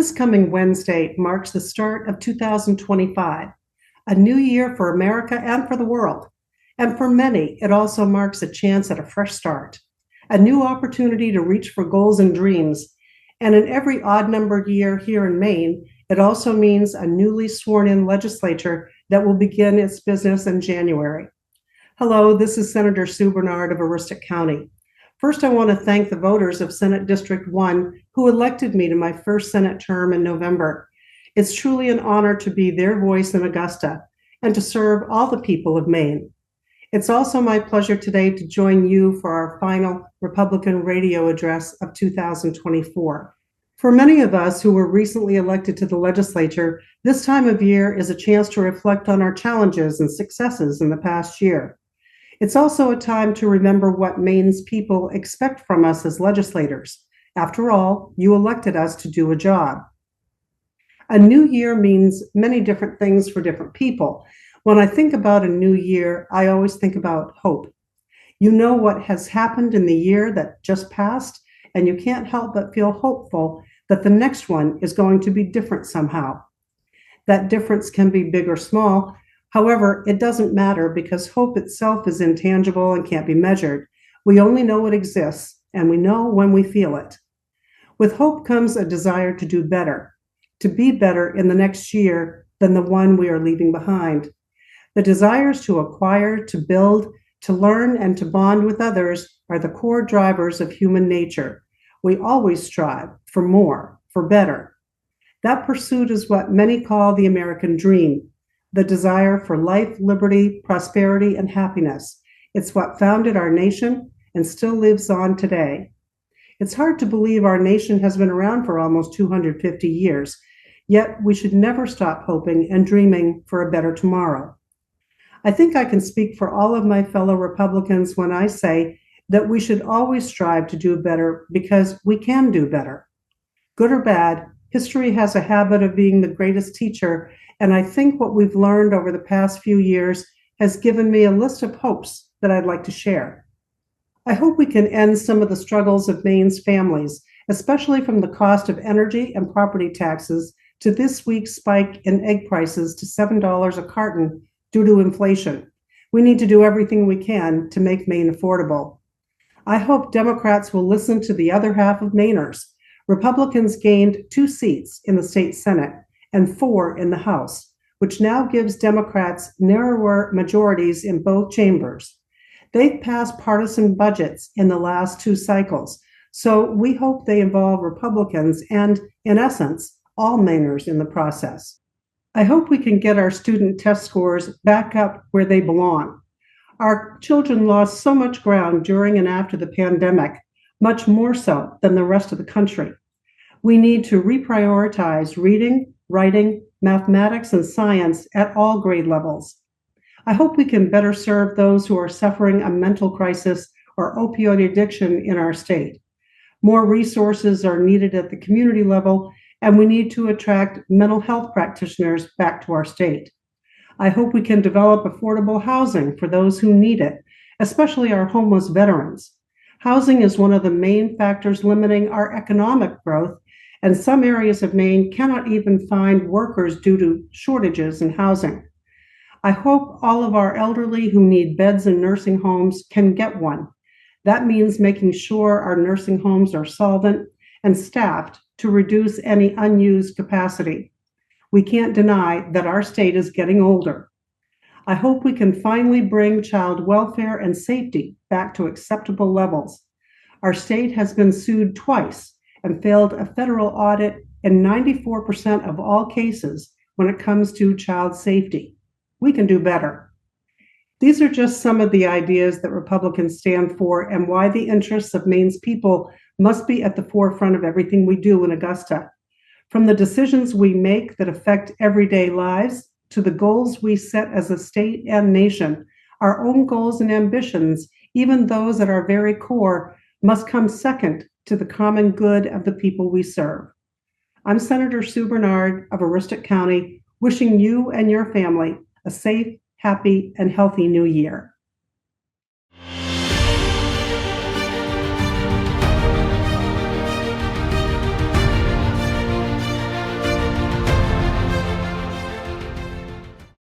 This coming Wednesday marks the start of 2025, a new year for America and for the world. And for many, it also marks a chance at a fresh start, a new opportunity to reach for goals and dreams. And in every odd-numbered year here in Maine, it also means a newly sworn-in legislature that will begin its business in January. Hello, this is Senator Sue Bernard of Aroostook County. First, I want to thank the voters of Senate District 1 who elected me to my first Senate term in November. It's truly an honor to be their voice in Augusta and to serve all the people of Maine. It's also my pleasure today to join you for our final Republican radio address of 2024. For many of us who were recently elected to the legislature, this time of year is a chance to reflect on our challenges and successes in the past year. It's also a time to remember what Maine's people expect from us as legislators. After all, you elected us to do a job. A new year means many different things for different people. When I think about a new year, I always think about hope. You know what has happened in the year that just passed, and you can't help but feel hopeful that the next one is going to be different somehow. That difference can be big or small. However, it doesn't matter because hope itself is intangible and can't be measured. We only know it exists, and we know when we feel it. With hope comes a desire to do better, to be better in the next year than the one we are leaving behind. The desires to acquire, to build, to learn, and to bond with others are the core drivers of human nature. We always strive for more, for better. That pursuit is what many call the American dream. The desire for life, liberty, prosperity, and happiness. It's what founded our nation and still lives on today. It's hard to believe our nation has been around for almost 250 years, yet we should never stop hoping and dreaming for a better tomorrow. I think I can speak for all of my fellow Republicans when I say that we should always strive to do better because we can do better. Good or bad, history has a habit of being the greatest teacher, and I think what we've learned over the past few years has given me a list of hopes that I'd like to share. I hope we can end some of the struggles of Maine's families, especially from the cost of energy and property taxes to this week's spike in egg prices to $7 a carton due to inflation. We need to do everything we can to make Maine affordable. I hope Democrats will listen to the other half of Mainers. Republicans gained 2 seats in the state Senate and 4 in the House, which now gives Democrats narrower majorities in both chambers. They've passed partisan budgets in the last 2 cycles, so we hope they involve Republicans and, in essence, all Mainers in the process. I hope we can get our student test scores back up where they belong. Our children lost so much ground during and after the pandemic, much more so than the rest of the country. We need to reprioritize reading, writing, mathematics, and science at all grade levels. I hope we can better serve those who are suffering a mental crisis or opioid addiction in our state. More resources are needed at the community level, and we need to attract mental health practitioners back to our state. I hope we can develop affordable housing for those who need it, especially our homeless veterans. Housing is one of the main factors limiting our economic growth, and some areas of Maine cannot even find workers due to shortages in housing. I hope all of our elderly who need beds in nursing homes can get one. That means making sure our nursing homes are solvent and staffed to reduce any unused capacity. We can't deny that our state is getting older. I hope we can finally bring child welfare and safety back to acceptable levels. Our state has been sued twice and failed a federal audit in 94% of all cases when it comes to child safety. We can do better. These are just some of the ideas that Republicans stand for and why the interests of Maine's people must be at the forefront of everything we do in Augusta. From the decisions we make that affect everyday lives to the goals we set as a state and nation, our own goals and ambitions, even those at our very core, must come second to the common good of the people we serve. I'm Senator Sue Bernard of Aroostook County, wishing you and your family a safe, happy, and healthy new year.